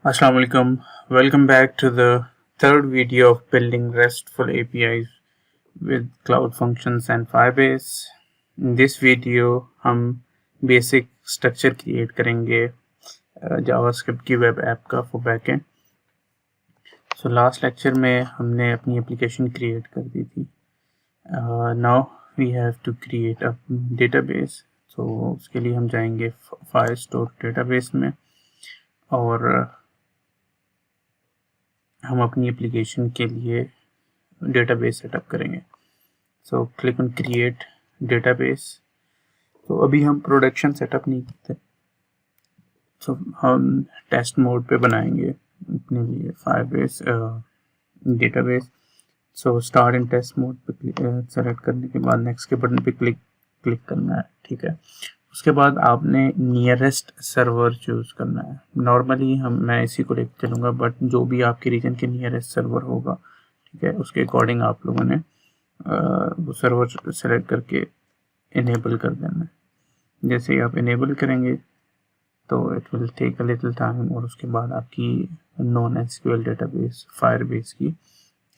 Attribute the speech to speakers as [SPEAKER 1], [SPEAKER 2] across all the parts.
[SPEAKER 1] Assalamu alaikum. Welcome back to the third video of building RESTful APIs with Cloud Functions and Firebase. In this video हम basic structure create करेंगे JavaScript की web app का for backend. So last lecture में हमने अपनी application create कर दी थी. Now we have to create a database. So उसके लिए हम जाएंगे Firestore database में और हम अपनी एप्लीकेशन के लिए डेटाबेस सेटअप करेंगे. So click on create database. तो अभी हम प्रोडक्शन सेटअप नहीं करते, सो हम टेस्ट मोड पे बनाएंगे अपने लिए Firebase database. So start in test mode पे सेलेक्ट करने के बाद नेक्स्ट के बटन पे क्लिक करना है. ठीक है, उसके बाद आपने नियरेस्ट सर्वर चूज़ करना है. नॉर्मली मैं इसी को लेकर चलूँगा, बट जो भी आपके रीजन के नियरेस्ट सर्वर होगा, ठीक है, उसके अकॉर्डिंग आप लोगों ने वो सर्वर सेलेक्ट करके इनेबल कर देना है. जैसे ही आप इनेबल करेंगे तो it will take a little time और उसके बाद आपकी नॉन एसक्यूएल डेटाबेस फायरबेस की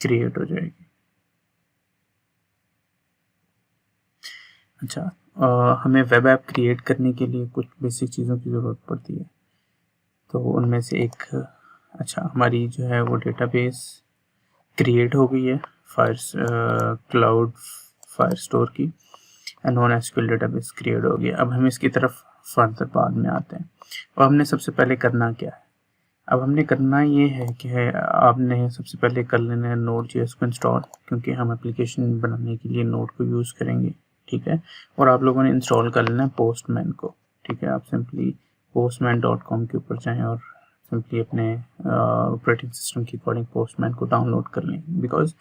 [SPEAKER 1] क्रिएट हो जाएगी. अच्छा, हमें वेब ऐप क्रिएट करने के लिए कुछ बेसिक चीज़ों की ज़रूरत पड़ती है. तो उनमें से एक हमारी जो है वो डेटाबेस क्रिएट हो गई है क्लाउड फायरस्टोर की, नॉन एसक्यूएल डेटाबेस क्रिएट हो गई है. अब हम इसकी तरफ फर्दर बाद में आते हैं. और हमने सबसे पहले करना क्या है? अब हमने करना ये है कि आपने सबसे पहले कर लेना है NodeJS को इंस्टॉल, क्योंकि हम एप्लीकेशन बनाने के लिए नोड को यूज़ करेंगे. ठीक है, और आप लोगों ने इंस्टॉल कर लेना है पोस्टमैन को. ठीक है, आप सिंपली postman.com के ऊपर जाएं और सिंपली अपने ऑपरेटिंग सिस्टम के अकॉर्डिंग पोस्टमैन को डाउनलोड कर लें. बिकॉज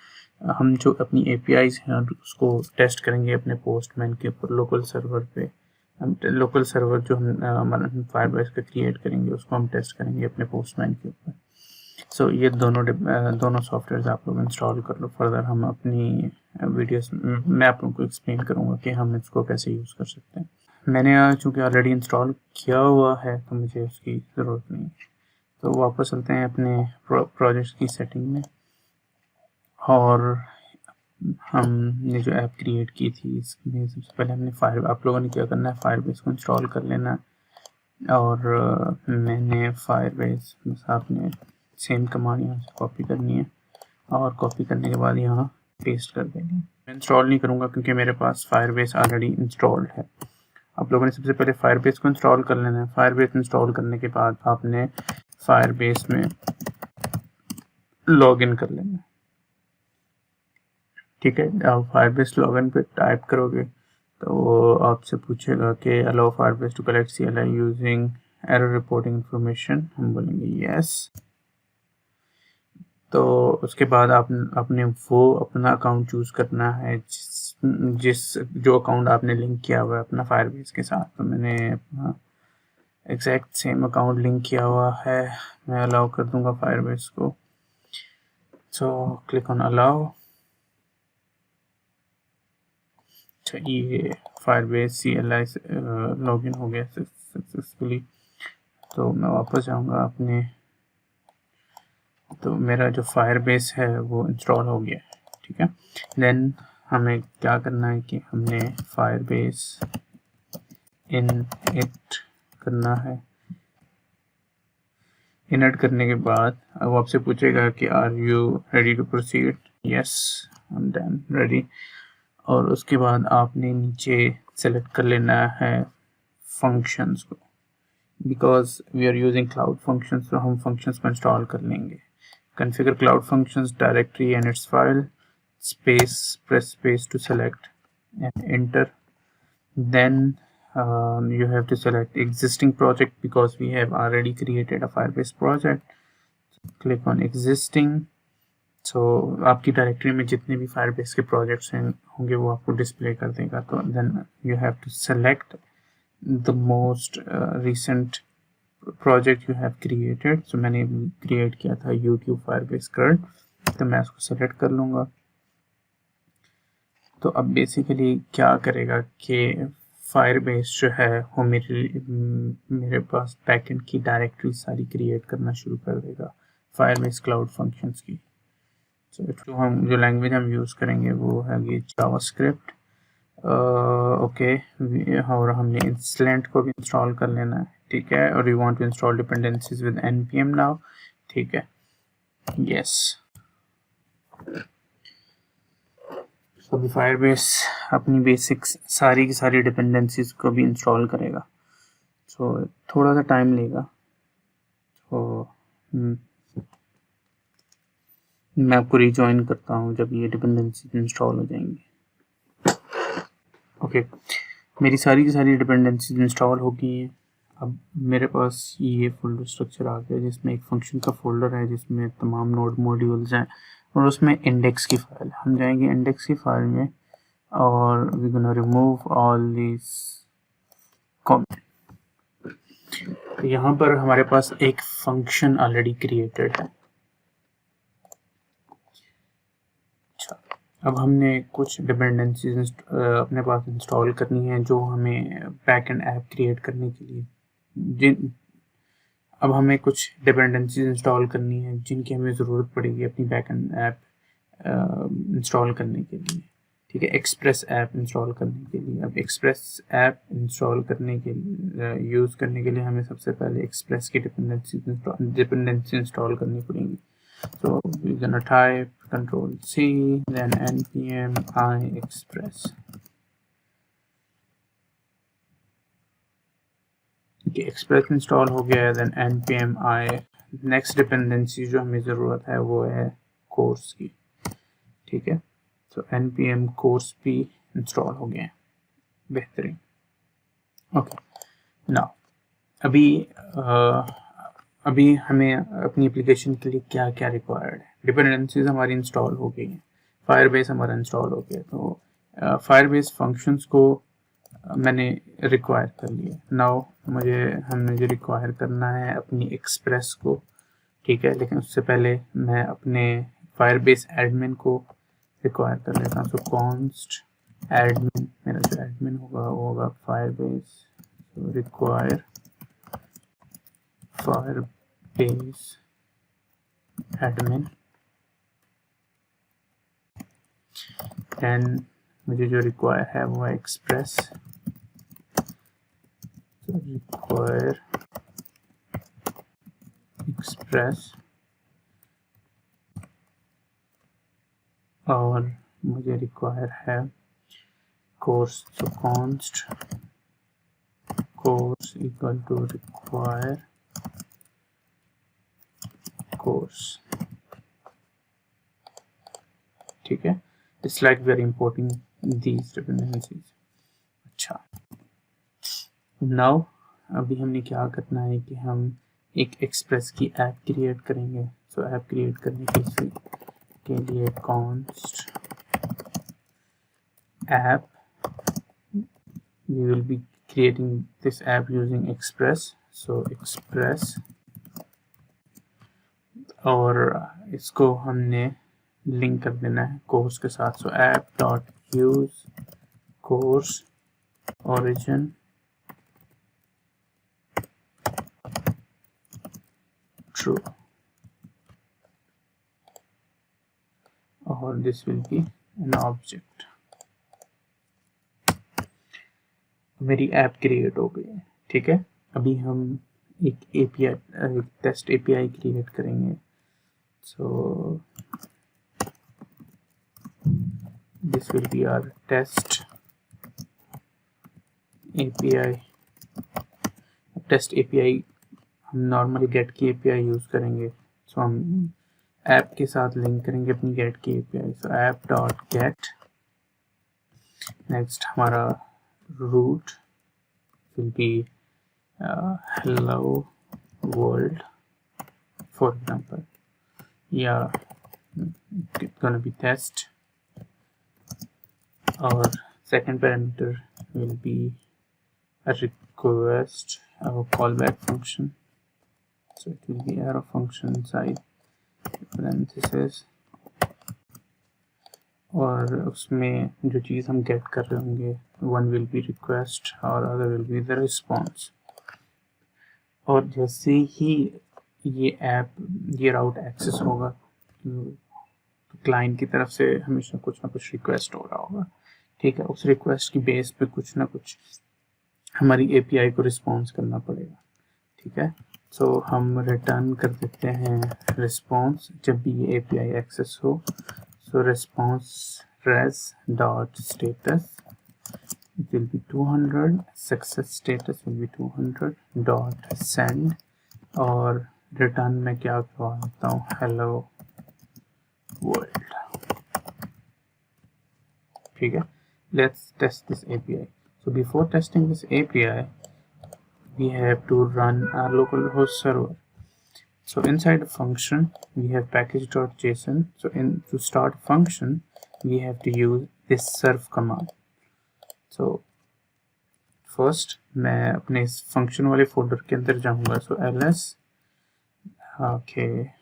[SPEAKER 1] हम जो अपनी APIs हैं उसको टेस्ट करेंगे अपने पोस्टमैन के ऊपर लोकल सर्वर पे. लोकल सर्वर जो हम फायरबेस का क्रिएट करेंगे उसको हम टेस्ट करेंगे अपने पोस्टमैन के ऊपर. सो ये दोनों सॉफ्टवेयर आप लोग इंस्टॉल कर लो. फर्दर हम अपनी वीडियोस मैं आप लोगों को एक्सप्लेन करूँगा कि हम इसको कैसे यूज़ कर सकते हैं. मैंने चूँकि ऑलरेडी इंस्टॉल किया हुआ है तो मुझे उसकी ज़रूरत नहीं है. तो वापस चलते हैं अपने प्रोजेक्ट की सेटिंग में, और हमने जो ऐप क्रिएट की थी इसमें सबसे पहले हमने आप लोगों ने क्या करना है, फायरबेस को इंस्टॉल कर लेना है. और मैंने फायरबेस बस आपने सेम कमांड यहाँ से कॉपी करनी है और कॉपी करने के बाद यहाँ पेस्ट कर देनी है. मैं इंस्टॉल नहीं करूँगा क्योंकि मेरे पास फायरबेस ऑलरेडी इंस्टॉल्ड है. आप लोगों ने सबसे पहले फायरबेस को इंस्टॉल कर लेना है. फायरबेस इंस्टॉल करने के बाद आपने फायरबेस में लॉगिन कर लेना है. ठीक है, आप फायरबेस लॉगिन पे टाइप करोगे तो आपसे पूछेगा कि allow Firebase to collect CLI using error reporting information. हम बोलेंगे यस. तो उसके बाद आपने वो अपना अकाउंट चूज़ करना है जो अकाउंट आपने लिंक किया हुआ है अपना फायरबेस के साथ. तो मैंने अपना एग्जैक्ट सेम अकाउंट लिंक किया हुआ है. मैं अलाउ कर दूंगा फायरबेस को. So click on allow. अच्छा, ये फायरबेस CLI लॉगिन हो गया सक्सेसफुली. तो मैं वापस जाऊंगा अपने, तो मेरा जो फायरबेस है वो इंस्टॉल हो गया. ठीक है, देन हमें क्या करना है कि हमने फायरबेस इनिट करना है. इनिट करने के बाद अब आपसे पूछेगा कि are you ready to proceed. Yes, I am done ready. और उसके बाद आपने नीचे सेलेक्ट कर लेना है फंक्शंस को. Because we are using cloud functions तो हम फंक्शंस को इंस्टॉल कर लेंगे. Configure Cloud Functions directory and its file. Press space to select and enter. Then you have to select existing project because we have already created a Firebase project. Click on existing. So आपकी directory में जितने भी Firebase के projects होंगे वो आपको display कर देगा. तो then you have to select the most recent project you have created. So मैंने क्रिएट किया था YouTube Firebase CRUD, तो मैं उसको सेलेक्ट कर लूँगा. तो अब बेसिकली क्या करेगा कि फायरबेस जो है वो मेरे पास बैकएंड की डायरेक्टरी सारी क्रिएट करना शुरू कर देगा फायरबेस क्लाउड फंक्शंस की। तो हम जो लैंग्वेज हम यूज़ करेंगे वो है ये जावास्क्रिप्ट। ओके, और हमने इंस्टेंट को भी इंस्टॉल कर लेना है, ठीक है। और you want to install dependencies with npm now, ठीक है, यस। अभी फायरबेस अपनी बेसिक्स सारी की सारी डिपेंडेंसीज को भी इंस्टॉल करेगा, तो थोड़ा सा टाइम लेगा। तो मैं आपको रिजॉइन करता हूँ जब ये डिपेंडेंसीज इंस्टॉल हो जाएंगी। ओके, मेरी सारी की सारी डिपेंडेंसीज इंस्टॉल हो गई हैं। अब मेरे पास ये फोल्डर स्ट्रक्चर आ गया जिसमें एक फंक्शन का फोल्डर है जिसमें तमाम नोड मॉड्यूल्स हैं और उसमें इंडेक्स की फाइल। हम जाएंगे इंडेक्स की फाइल में और we gonna remove all this comment. यहाँ पर हमारे पास एक फंक्शन ऑलरेडी क्रिएटेड है। अच्छा, अब हमने कुछ डिपेंडेंसीज अपने पास इंस्टॉल करनी है जो हमें बैकएंड ऐप क्रिएट करने के लिए अब हमें कुछ डिपेंडेंसीज इंस्टॉल करनी है जिनकी हमें ज़रूरत पड़ेगी अपनी बैकएंड ऐप इंस्टॉल करने के लिए, ठीक है, एक्सप्रेस ऐप इंस्टॉल करने के लिए। अब एक्सप्रेस ऐप इंस्टॉल करने के लिए यूज़ करने के लिए हमें सबसे पहले एक्सप्रेस की डिपेंडेंसी इंस्टॉल करनी पड़ेगी। So we're gonna type Control C, then npm I express. Okay, express install हो गया है। then npm I next dependency जो हमें ज़रूरत है वो है कोर्स की, ठीक है। तो npm कोर्स भी इंस्टॉल हो गया है, बेहतरीन। ओके, नाउ अभी हमें अपनी एप्लीकेशन के लिए क्या क्या रिक्वायर्ड है। डिपेंडेंसीज हमारी इंस्टॉल हो गई हैं, फायरबेस हमारा इंस्टॉल हो गया, तो फायरबेस फंक्शंस को मैंने रिक्वायर कर लिया। नाउ मुझे रिक्वायर करना है अपनी एक्सप्रेस को, ठीक है, लेकिन उससे पहले मैं अपने फायरबेस एडमिन को रिक्वायर कर लेता हूँ। तो कॉन्स्ट एडमिन, मेरा जो एडमिन होगा वो होगा Firebase require Firebase admin, then मुझे जो रिक्वायर है वो है एक्सप्रेस, तो रिक्वायर एक्सप्रेस, और मुझे रिक्वायर है कोर्स। तो const cors equal to require cors, ठीक है। It's like we are importing these dependencies. अच्छा, नाउ अभी हमने क्या करना है कि हम एक एक्सप्रेस की ऐप क्रिएट करेंगे। सो ऐप क्रिएट करने के लिए const app, we will be creating this app using express. So express, और इसको हमने लिंक कर देना है कोर्स के साथ। सो app dot use course origin true, और this will be an object। मेरी ऐप क्रिएट हो गई है, ठीक है। अभी हम एक API, एक टेस्ट API क्रिएट करेंगे। So this will be our test API। Test API हम नॉर्मली गेट की API यूज़ करेंगे। सो हम ऐप के साथ लिंक करेंगे अपनी गेट की API। So app dot get, next हमारा route will be hello world for example, या gonna be test, और second parameter will be a request, our callback function, so it will be arrow function inside parentheses, और उसमें जो चीज़ हम gate कर रहे होंगे, वन विल बी रिक्वेस्ट और other will be the response. और जैसे ही ये राउट एक्सेस होगा तो क्लाइंट की तरफ से हमेशा कुछ ना कुछ रिक्वेस्ट हो रहा होगा, ठीक है। उस रिक्वेस्ट की बेस पे कुछ ना कुछ हमारी एपीआई को रिस्पॉन्स करना पड़ेगा, ठीक है। सो हम रिटर्न कर देते हैं रिस्पॉन्स जब भी ये एपीआई एक्सेस हो। सो response res dot status it will be 200, success status will be 200 dot send, और रिटर्न में क्या करवाता हूँ, हेलो वर्ल्ड, ठीक है। Let's test this API. So before testing this API we have to run our localhost server. So inside a function we have package.json. So to start a function we have to use this serve command. So first मैं अपने इस function वाले folder के अंदर जाऊंगा. So ls okay,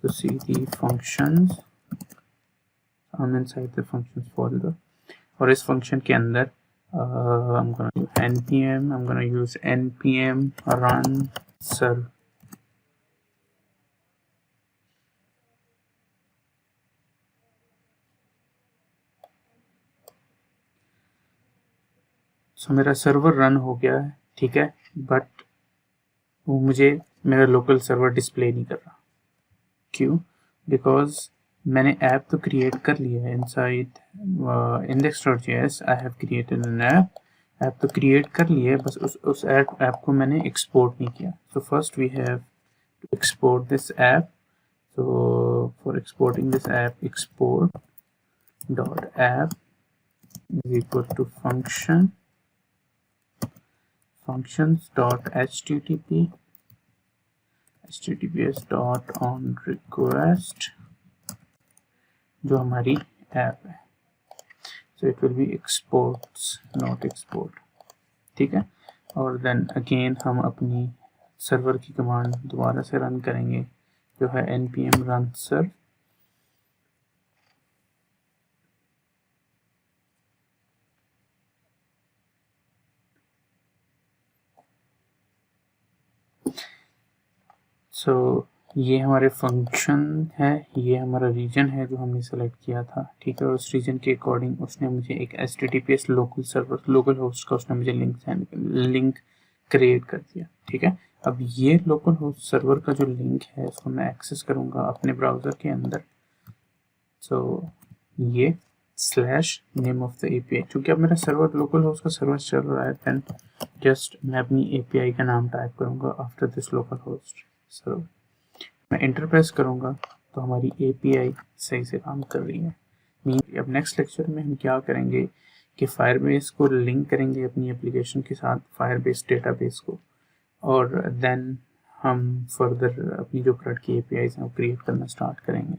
[SPEAKER 1] so cd functions, I'm inside the functions folder, और इस function के अंदर I'm gonna use npm, I'm gonna use npm run serve. सो मेरा सर्वर रन हो गया है, ठीक है, बट वो मुझे मेरा लोकल सर्वर डिस्प्ले नहीं कर रहा। क्यों? बिकॉज मैंने ऐप तो क्रिएट कर लिया है inside index.js. I have created an app तो क्रिएट कर लिया है, बस उस ऐप को मैंने एक्सपोर्ट नहीं किया। So first we have to export this app. So for exporting this app, export dot app is equal to function functions.http https.onRequest जो हमारी ऐप है. So it will be exports not export, ठीक है. और then again हम अपनी server की command दोबारा से रन करेंगे जो है npm run serve. सो ये हमारे फंक्शन है, ये हमारा रीजन है जो हमने सेलेक्ट किया था, ठीक है. और उस रीजन के अकॉर्डिंग उसने मुझे एक HTTPS local server, local host का उसने मुझे लिंक क्रिएट कर दिया, ठीक है. अब ये लोकल होस्ट सर्वर का जो लिंक है उसको मैं एक्सेस करूँगा अपने ब्राउज़र के अंदर. सो ये slash name of the API, क्योंकि अब मेरा सर्वर लोकल होस्ट का सर्वर चल रहा है, देन जस्ट मैं अपनी API का नाम टाइप करूँगा after this local host server. मैं इंटर प्रेस करूँगा तो हमारी API सही से काम कर रही है. अब नेक्स्ट लेक्चर में हम क्या करेंगे कि फायरबेस को लिंक करेंगे अपनी एप्लीकेशन के साथ, फायरबेस डेटाबेस को, और देन हम फर्दर अपनी जो CRUD की APIs हैं वो क्रिएट करना स्टार्ट करेंगे.